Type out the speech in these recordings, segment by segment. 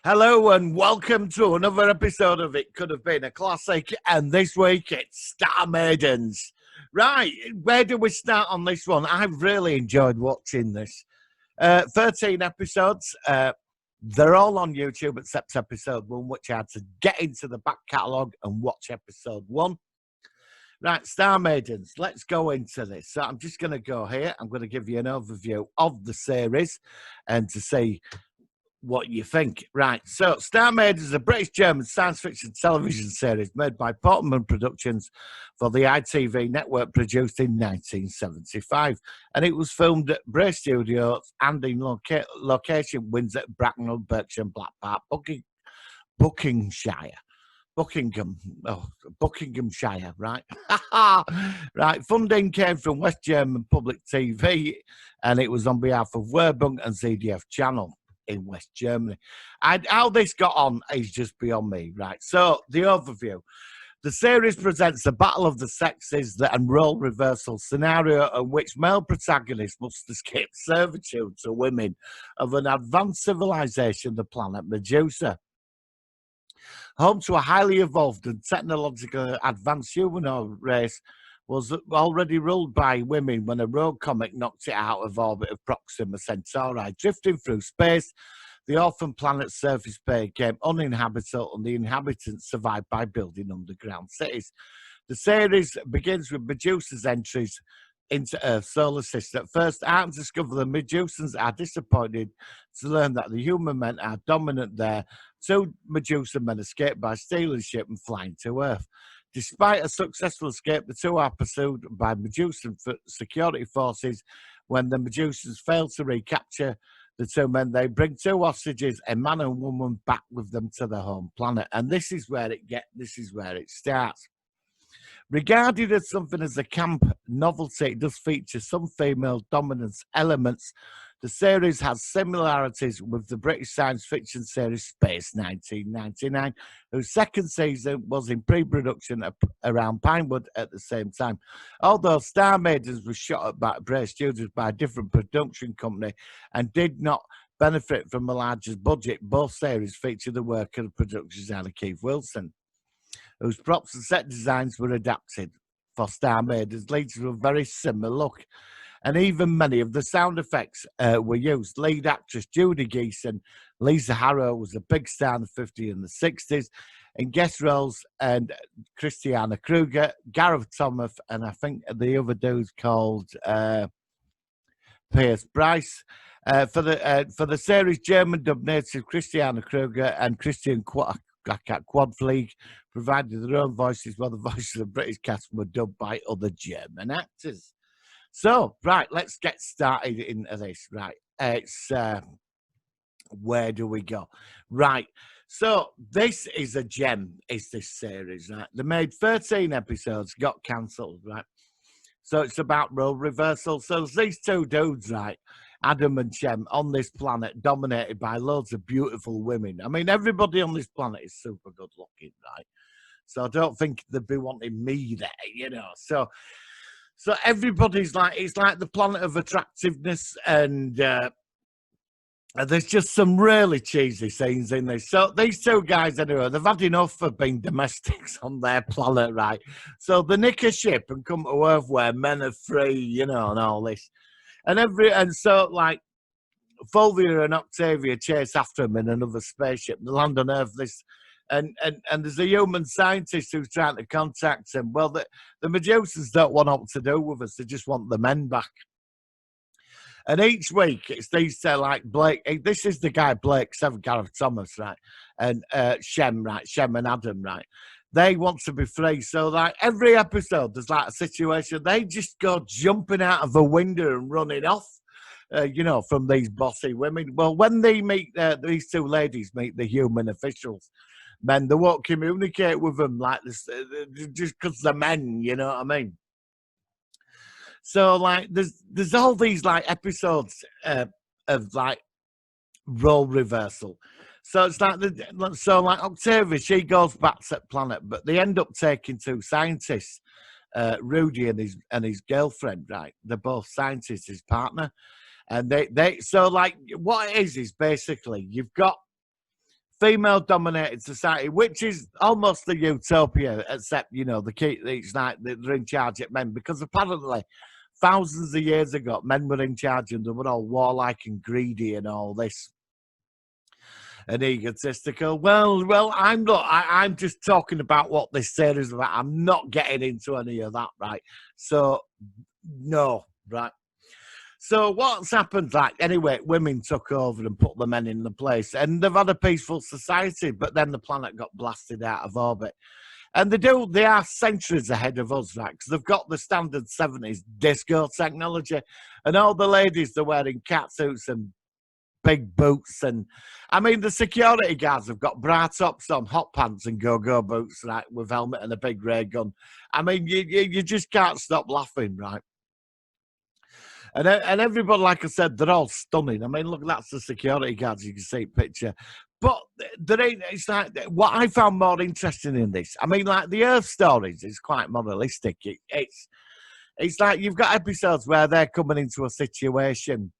Hello and welcome to another episode of It Could Have Been a Classic, and this week it's Star Maidens. Right, where do we start on this one? I've really enjoyed watching this. 13 episodes. They're all on YouTube except episode 1, which I had to get into the back catalogue and watch episode 1. Right, Star Maidens, let's go into this. So I'm just going to go here. I'm going to give you an overview of the series and to see what you think. Right, so Star Maidens is a British-German science fiction television series made by Portman Productions for the ITV network, produced in 1975. And it was filmed at Bray Studios and in location Windsor, Bracknell, Berkshire, Black Park, Buckinghamshire, right? Right, funding came from West German Public TV, and it was on behalf of Werbung and ZDF Channel in West Germany. How this got on is just beyond me, right? So, the overview. The series presents a battle of the sexes and role reversal scenario in which male protagonists must escape servitude to women of an advanced civilization, the planet Medusa. Home to a highly evolved and technologically advanced humanoid race, was already ruled by women when a rogue comet knocked it out of orbit of Proxima Centauri. Drifting through space, the orphan planet's surface became uninhabitable, and the inhabitants survived by building underground cities. The series begins with Medusa's entries into Earth's solar system. At first, Art discover the Medusans are disappointed to learn that the human men are dominant there. 2 Medusa men escape by stealing ship and flying to Earth. Despite a successful escape, the 2 are pursued by Medusan security forces. When the Medusans fail to recapture the 2 men, they bring 2 hostages, a man and woman, back with them to their home planet. And this is where it starts. Regarded as something as a camp novelty, it does feature some female dominance elements. The series has similarities with the British science fiction series Space 1999, whose second season was in pre-production around Pinewood at the same time. Although Star Maidens was shot at Bray Studios by a different production company and did not benefit from a larger budget, both series feature the work of production designer Keith Wilson, whose props and set designs were adapted for Star Maidens, leading to a very similar look. And even many of the sound effects were used. Lead actress Judy Geeson, Lisa Harrow was a big star in the 50s and the 60s. In guest roles, and Christiana Kruger, Gareth Thomas, and I think the other dude's called Pierce Bryce. For the series, German dub native Christiana Kruger and Christian Quadfleeg provided their own voices, while the voices of the British cast were dubbed by other German actors. So, right, let's get started into this. Right, it's where do we go? Right, so this is a gem. Is this series? Right, they made 13 episodes, got cancelled. Right, so it's about role reversal. So there's these 2 dudes, right, Adam and Shem, on this planet, dominated by loads of beautiful women. I mean, everybody on this planet is super good looking, right? So I don't think they'd be wanting me there, you know. So everybody's like, it's like the planet of attractiveness, and there's just some really cheesy scenes in this. So these 2 guys, anyway, they've had enough of being domestics on their planet, right? So they nick a ship and come to Earth where men are free, you know, and all this. And so like Fulvia and Octavia chase after him in another spaceship. They land on Earth. And there's a human scientist who's trying to contact him. Well, the Medusans don't want what to do with us. They just want the men back. And each week, it's these like Blake. This is the guy Blake, Gareth Thomas, right? And Shem, right? Shem and Adam, right? They want to be free. So like every episode, there's like a situation. They just go jumping out of a window and running off. You know, from these bossy women. Well, when they meet these 2 ladies meet the human officials, men, they won't communicate with them like this, just because they're men, you know what I mean? So, like, there's all these, like, episodes of, like, role reversal. So it's like, like, Octavia, she goes back to the planet, but they end up taking 2 scientists, Rudy and his girlfriend, right? They're both scientists, his partner. And they so, like, what it is basically, you've got female-dominated society, which is almost a utopia, except, you know, it's like they're in charge of men, because apparently thousands of years ago, men were in charge and they were all warlike and greedy and all this and egotistical. Well, I'm not. I'm just talking about what this series is about. I'm not getting into any of that, right? So, no, right? So what's happened? Like, anyway, women took over and put the men in the place, and they've had a peaceful society. But then the planet got blasted out of orbit, and they are centuries ahead of us, right? Because they've got the standard 70s disco technology, and all the ladies they're wearing catsuits and big boots, and I mean the security guards have got bra tops on, hot pants and go-go boots, right, with helmet and a big ray gun. I mean, you just can't stop laughing, right? And everybody, like I said, they're all stunning. I mean, look, that's the security guards, you can see picture. But there ain't. It's like what I found more interesting in this. I mean, like the Earth stories is quite moralistic. It's like you've got episodes where they're coming into a situation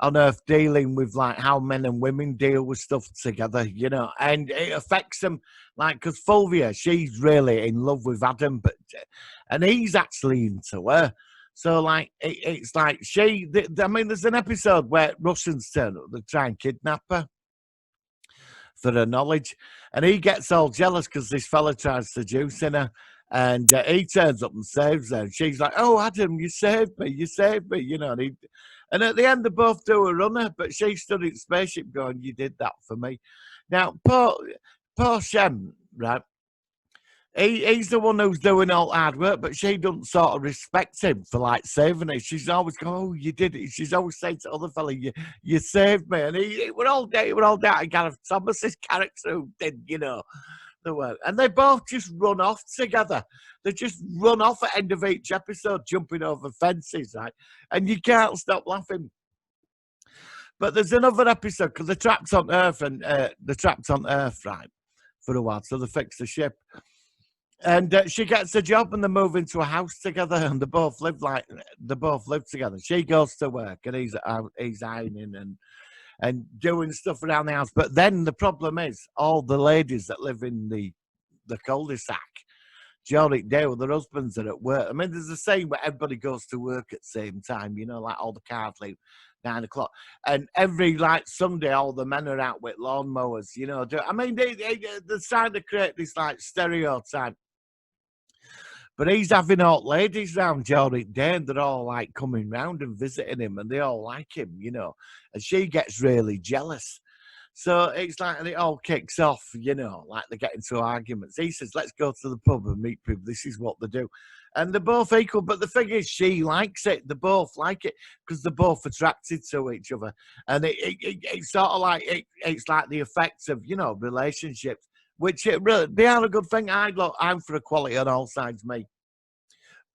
on Earth dealing with like how men and women deal with stuff together, you know, and it affects them. Like, because Fulvia, she's really in love with Adam, and he's actually into her. So like, it's like I mean, there's an episode where Russians turn up, they try and kidnap her for her knowledge, and he gets all jealous because this fella tries seducing her. And he turns up and saves her. And she's like, "Oh, Adam, you saved me, you know." And at the end, they both do a runner, but she stood in the spaceship going, "You did that for me." Now, poor Shem, right? He's the one who's doing all hard work, but she doesn't sort of respect him for like saving her. She's always going, "Oh, you did it." She's always saying to other fella, "You saved me." And we're all down to Gareth Thomas's character who did, you know, the work. And they both just run off together. They just run off at the end of each episode, jumping over fences, right? And you can't stop laughing. But there's another episode because they're trapped on Earth, and right, for a while. So they fix the ship. And she gets a job, and they move into a house together, and they both live together. She goes to work, and he's ironing and doing stuff around the house. But then the problem is all the ladies that live in the cul-de-sac during day with their husbands are at work. I mean, there's a saying where everybody goes to work at the same time, you know, like all the cars leave 9 o'clock. And every like Sunday, all the men are out with lawnmowers, you know. I mean, they're trying to create this like stereotype. But he's having all ladies round during day, and they're all like coming round and visiting him, and they all like him, you know. And she gets really jealous. So it's like, and it all kicks off, you know, like they get into arguments. He says, "Let's go to the pub and meet people. This is what they do." And they're both equal. But the thing is, she likes it. They both like it because they're both attracted to each other. And it's sort of like, it's like the effects of, you know, relationships, which they are a good thing. I'm for equality on all sides, mate.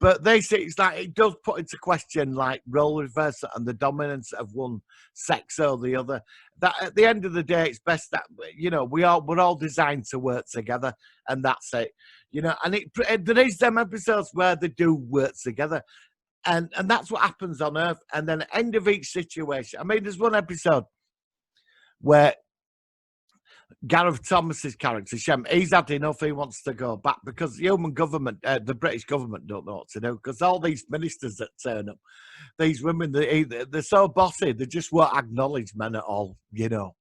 But they say it's like it does put into question like role reversal and the dominance of one sex or the other. That at the end of the day, it's best that, you know, we're all designed to work together, and that's it. You know, and there is them episodes where they do work together, and that's what happens on Earth. And then at the end of each situation, I mean, there's one episode where Gareth Thomas's character, Shem, he's had enough. He wants to go back because the human government, the British government, don't know what to do because all these ministers that turn up, these women, they're so bossy, they just won't acknowledge men at all, you know.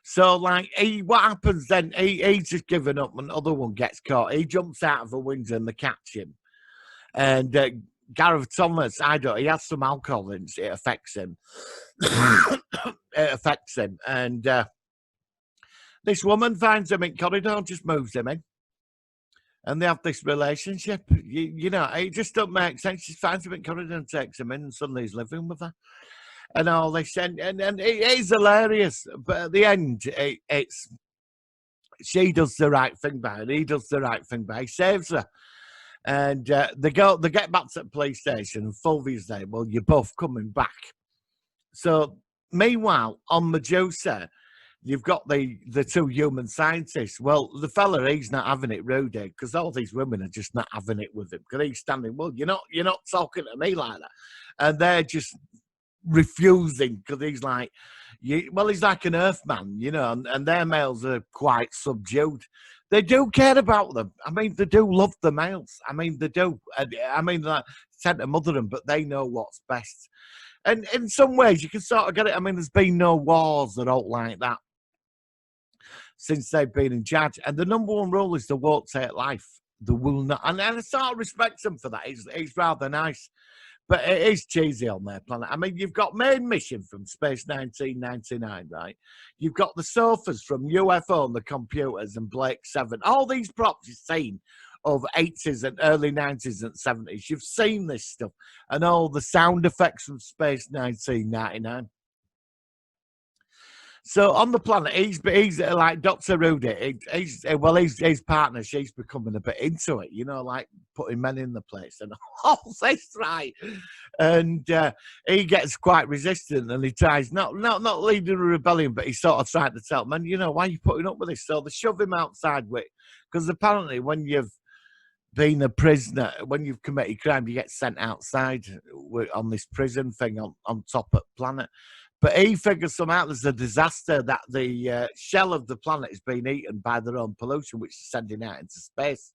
So, like, what happens then? He's just given up, and other one gets caught. He jumps out of a window and they catch him. And Gareth Thomas, he has some alcohol and it affects him. It affects him. And this woman finds him in corridor, just moves him in. And they have this relationship. You know, it just doesn't make sense. She finds him in corridor and takes him in, and suddenly he's living with her. And all this, and it is hilarious. But at the end, it's she does the right thing by her. He does the right thing by her. He saves her. And they get back to the police station, and Fulvia's there. "Well, you're both coming back." So meanwhile, on Medusa, you've got the two human scientists. Well, the fella, he's not having it, Rudy, because all these women are just not having it with him. Because he's standing, "Well, you're not talking to me like that," and they're just refusing because he's like, Well, he's like an Earthman, you know, and their males are quite subdued. They do care about them. I mean, they do love the males. I mean, they do. I mean, they tend to mother them, but they know what's best. And in some ways, you can sort of get it. I mean, there's been no wars that don't like that since they've been in charge. And the number one rule is they won't take life. They will not. And I sort of respect them for that. It's rather nice. But it is cheesy on their planet. I mean, you've got Main Mission from Space 1999, right? You've got the sofas from UFO and the computers and Blake 7. All these props you've seen of 80s and early 90s and 70s. You've seen this stuff. And all the sound effects from Space 1999. So on the planet, he's like Dr. Rudy. His partner, she's becoming a bit into it, you know, like putting men in the place and all this, right? And he gets quite resistant, and he tries not leading a rebellion, but he's sort of trying to tell men, you know, why are you putting up with this? So they shove him outside with, because apparently when you've been a prisoner, when you've committed crime, you get sent outside on this prison thing on top of the planet. But he figures some out. There's a disaster that the shell of the planet is being eaten by their own pollution, which is sending out into space.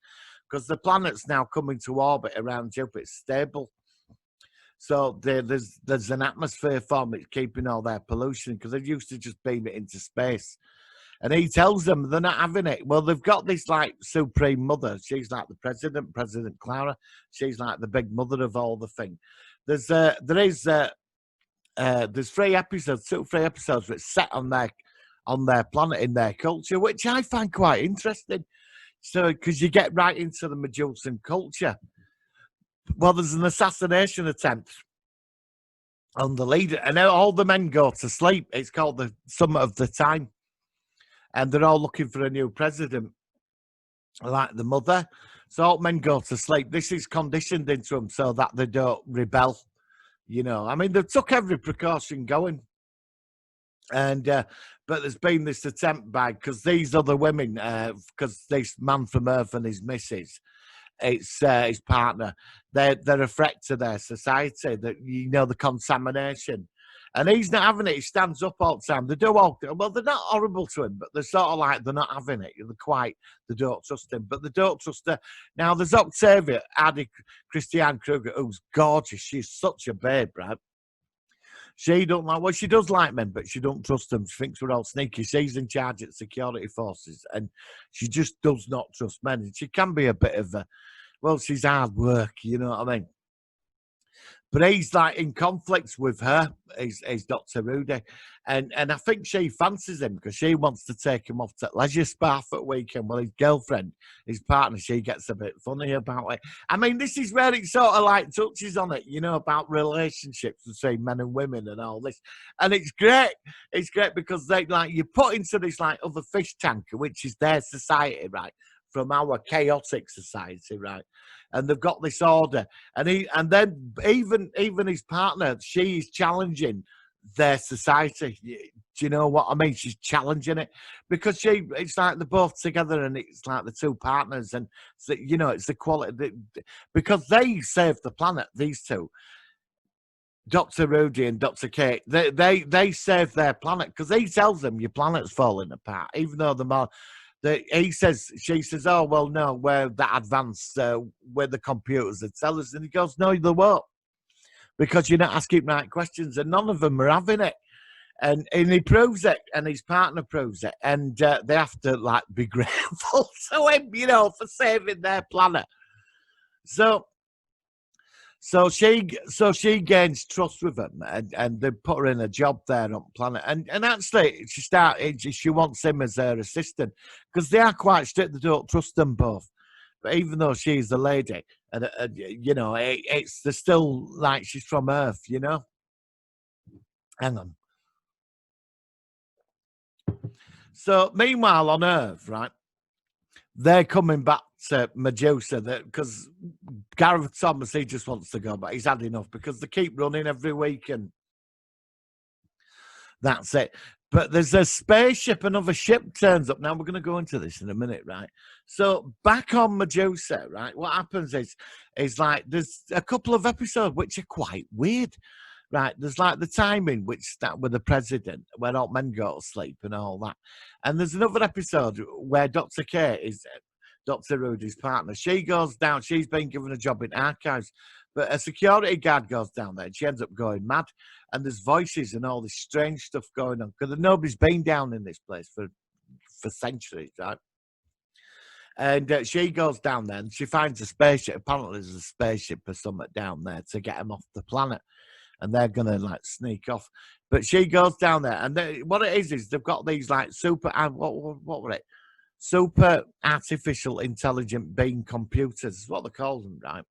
Because the planet's now coming to orbit around Jupiter. It's stable. So there's an atmosphere form. It's keeping all their pollution, because they used to just beam it into space. And he tells them they're not having it. Well, they've got this like supreme mother. She's like the president, President Clara. She's like the big mother of all the thing. There's 3 episodes, 2 or 3 episodes that's set on their planet, in their culture, which I find quite interesting. So, because you get right into the Medusan culture. Well, there's an assassination attempt on the leader, and all the men go to sleep. It's called the Summit of the Time, and they're all looking for a new president, like the mother. So all men go to sleep. This is conditioned into them so that they don't rebel. You know, I mean, they took every precaution going, and but there's been this attempt by, because these other women, because this man from Earth and his missus, it's his partner, they're a threat to their society. That, you know, the contamination, and he's not having it. He stands up all the time. They do all well. They're not horrible to him, but they're sort of like they're not having it. They don't trust him, but they don't trust her. Now there's Octavia, Addie Christiane Kruger, who's gorgeous. She's such a babe, right? She don't like, well, she does like men, but she don't trust them. She thinks we're all sneaky. She's in charge at security forces, and she just does not trust men. And she can be a bit of a, well, she's hard work, you know what I mean? But he's like in conflict with her. He's Dr. Rudy. And I think she fancies him, because she wants to take him off to leisure spa for the weekend. Well, his girlfriend, his partner, she gets a bit funny about it. I mean, this is where it sort of like touches on it, you know, about relationships between men and women and all this. And it's great. It's great because they like, you put into this like other fish tanker, which is their society, right? From our chaotic society, right? And they've got this order, and then even his partner, she's challenging their society. Do you know what I mean? She's challenging it, because it's like they're both together, and it's like the 2 partners, and so, you know, it's the quality, because they saved the planet. These 2, Dr. Rudy and Dr. Kate, they saved their planet, because he tells them your planet's falling apart, even though she says, oh, well, no, we're that advanced, we're the computers that tell us. And he goes, no, they won't, because you're not asking right questions, and none of them are having it. And he proves it, and his partner proves it, and they have to like be grateful to him, you know, for saving their planet. So she gains trust with him, and they put her in a job there on planet. And actually, she wants him as her assistant, because they are quite strict. They don't trust them both. But even though she's the lady, and you know, they're still like she's from Earth, you know. Hang on. So meanwhile on Earth, right, they're coming back to Medusa, because Gareth Thomas, he just wants to go, but he's had enough, because they keep running every week, and that's it. But there's a spaceship, another ship turns up. Now, we're going to go into this in a minute, right? So back on Medusa, right, what happens is like there's a couple of episodes which are quite weird, right? There's like the timing which start with the president, where all men go to sleep and all that. And there's another episode where Dr. K is Dr. Rudy's partner. She goes down, she's been given a job in archives, but a security guard goes down there and she ends up going mad. And there's voices and all this strange stuff going on because nobody's been down in this place for centuries, right? And she goes down there and she finds a spaceship. Apparently, there's a spaceship or something down there to get them off the planet, and they're gonna like sneak off. But she goes down there, and what it is they've got these like super what were it? Super artificial intelligent being computers is what they call them, right?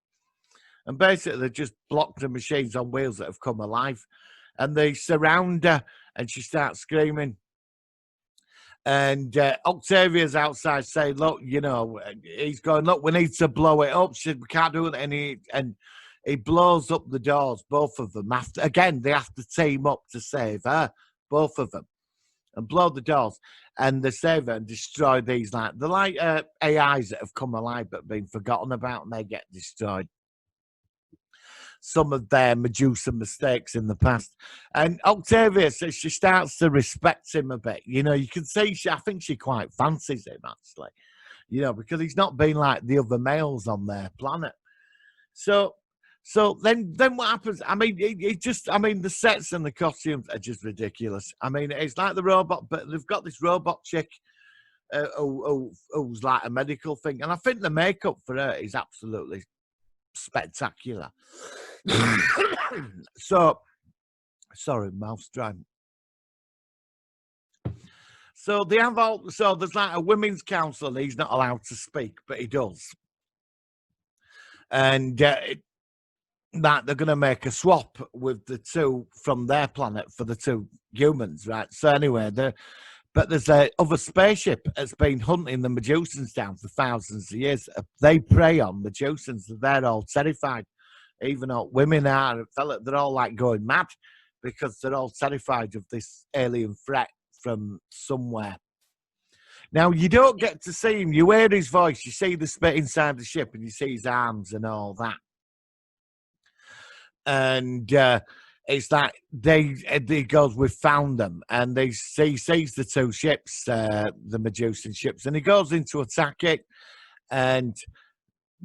And basically, they just block the machines on wheels that have come alive, and they surround her, and she starts screaming. And Octavia's outside saying, look, you know, he's going, look, we need to blow it up. She said, we can't do it. And he blows up the doors, both of them. Again, they have to team up to save her, both of them, and blow the doors. And they save her and destroy these, like, they're like AIs that have come alive but been forgotten about, and they get destroyed. Some of their Medusa mistakes in the past. And Octavia says she starts to respect him a bit. You know, you can see I think she quite fancies him, actually, you know, because he's not been like the other males on their planet. So then what happens? I mean, the sets and the costumes are just ridiculous. I mean, it's like the robot, but they've got this robot chick who's like a medical thing. And I think the makeup for her is absolutely spectacular. So, sorry, mouth's dry. So they have so there's like a women's council, and he's not allowed to speak, but he does. And that they're going to make a swap with the two from their planet for the two humans, right? So anyway, but there's a other spaceship that's been hunting the Medusans down for thousands of years. They prey on Medusans, and they're all terrified. Even though women are, they're all like going mad because they're all terrified of this alien threat from somewhere. Now, you don't get to see him. You hear his voice. You see the spit inside the ship, and you see his arms and all that. And it's like they goes, we found them, and he sees the two ships, the Medusan ships, and he goes in to attack it, and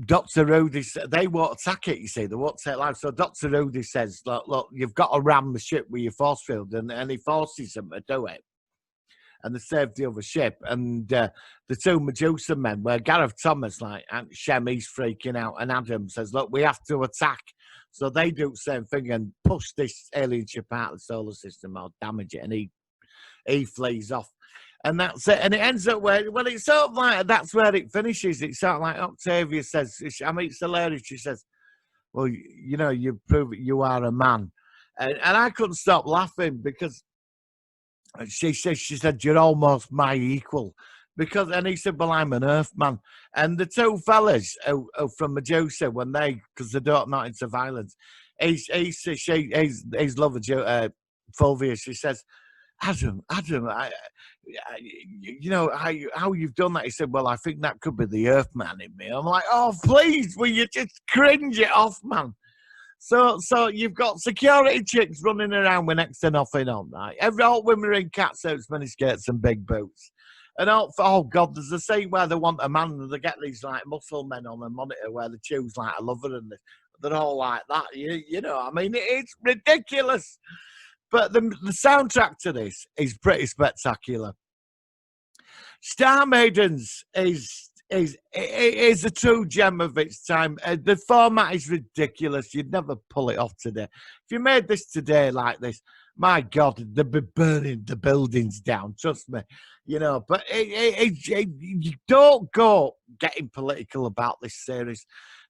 Dr. Rudy, they won't attack it, you see, they won't take life. So Dr. Rudy says, look, you've got to ram the ship with your force field, and he forces them to do it. And they save the other ship. And the two Medusa men, where Gareth Thomas, like, and Shem, he's freaking out, and Adam says, look, we have to attack. So they do the same thing and push this alien ship out of the solar system or damage it, and he flees off. And that's it. And it ends up where, well, it's sort of like, that's where it finishes. It's sort of like Octavia says, I mean, it's hilarious. She says, well, you know, you prove it, you are a man. And I couldn't stop laughing because she said, you're almost my equal. And he said, well, I'm an Earthman. And the two fellas from Medusa, because they don't not into violence, his lover, Fulvia, she says, Adam, you know how you've done that. He said, well, I think that could be the Earthman in me. I'm like, oh, please, will you just cringe it off, man? So you've got security chicks running around with next to nothing on, right? All women are in catsuits, miniskirts, and big boots. And oh God, there's a scene where they want a man, and they get these like muscle men on a monitor where they choose like a lover, and they're all like that. You know, I mean, it's ridiculous. But the soundtrack to this is pretty spectacular. Star Maidens is a true gem of its time. The format is ridiculous. You'd never pull it off today. If you made this today like this, my God, they'd be burning the buildings down. Trust me, you know. But you don't go getting political about this series.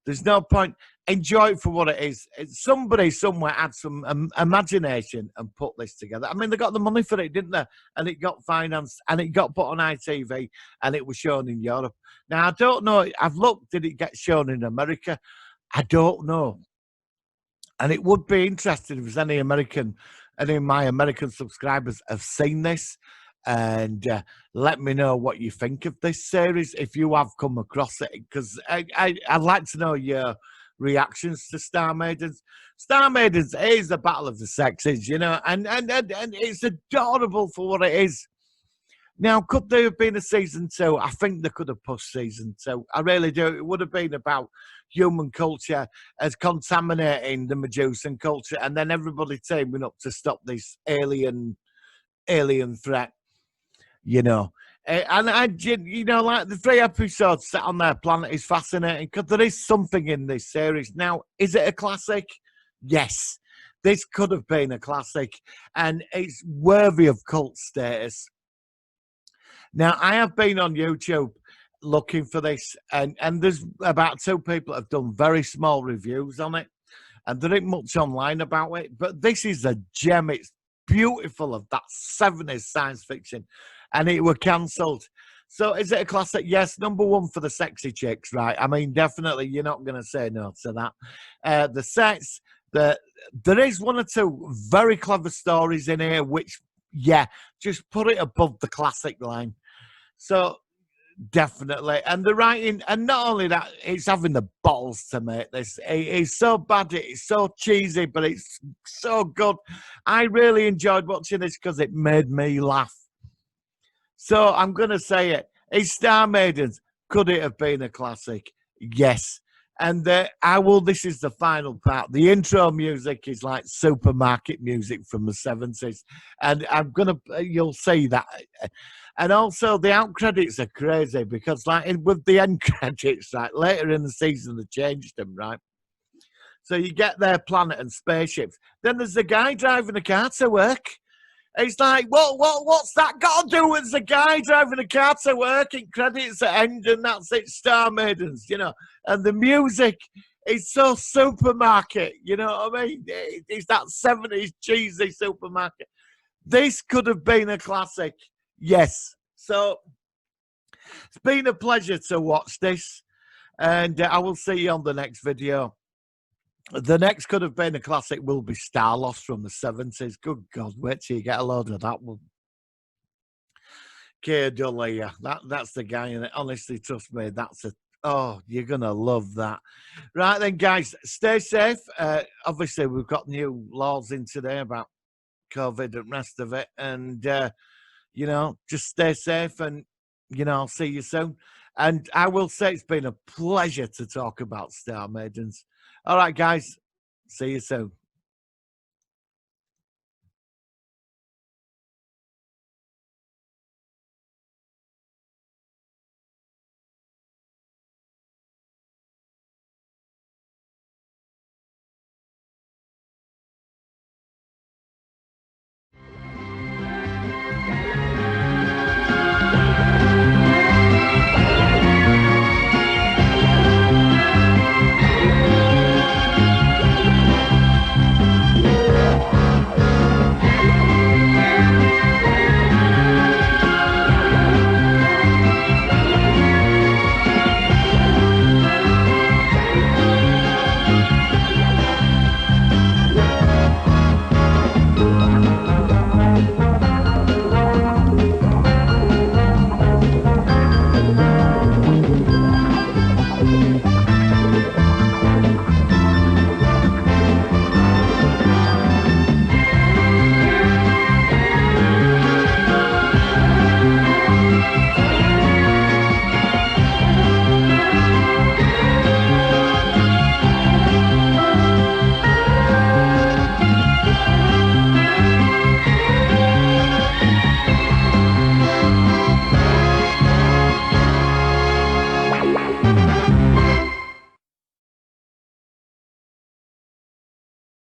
There's no point. Enjoy it for what it is. Somebody somewhere had some imagination and put this together. I mean, they got the money for it, didn't they? And it got financed, and it got put on ITV, and it was shown in Europe. Now, I don't know. I've looked. Did it get shown in America? I don't know. And it would be interesting if any of my American subscribers have seen this. And let me know what you think of this series if you have come across it, because I'd like to know your reactions to Star Maidens. Star Maidens is the battle of the sexes, you know, and it's adorable for what it is. Now, could there have been a season 2? I think they could have pushed season 2. I really do. It would have been about human culture as contaminating the Medusan culture, and then everybody teaming up to stop this alien threat, you know. And you know, like the 3 episodes set on their planet is fascinating because there is something in this series. Now, is it a classic? Yes. This could have been a classic, and it's worthy of cult status. Now, I have been on YouTube looking for this, and there's about 2 people that have done very small reviews on it, and there ain't much online about it, but this is a gem. It's beautiful of that 70s science fiction, and it were cancelled. So is it a classic? Yes, number 1 for the sexy chicks, right? I mean, definitely, you're not going to say no to that. The sex, there is 1 or 2 very clever stories in here, which, yeah, just put it above the classic line. So definitely, and the writing, and not only that, it's having the balls to make this. It's so bad, it's so cheesy, but it's so good. I really enjoyed watching this because it made me laugh. So I'm gonna say it. It's Star Maidens. Could it have been a classic? Yes. And this is the final part. The intro music is like supermarket music from the 70s. And you'll see that. And also the out credits are crazy because like with the end credits, right, later in the season they changed them, right? So you get their planet and spaceships. Then there's the guy driving a car to work. It's like, what's that got to do with the guy driving a car to work? In credits at end, and that's it, Star Maidens, you know. And the music is so supermarket, you know what I mean? It's that 70s cheesy supermarket. This could have been a classic, yes. So it's been a pleasure to watch this, and I will see you on the next video. The next could have been a classic will be Starlost from the 70s. Good God, wait till you get a load of that one. K-Dully, that's the guy in it. Honestly, trust me, you're going to love that. Right then, guys, stay safe. Obviously, we've got new laws in today about COVID and rest of it. And, you know, just stay safe and, you know, I'll see you soon. And I will say it's been a pleasure to talk about Star Maidens. All right, guys. See you soon.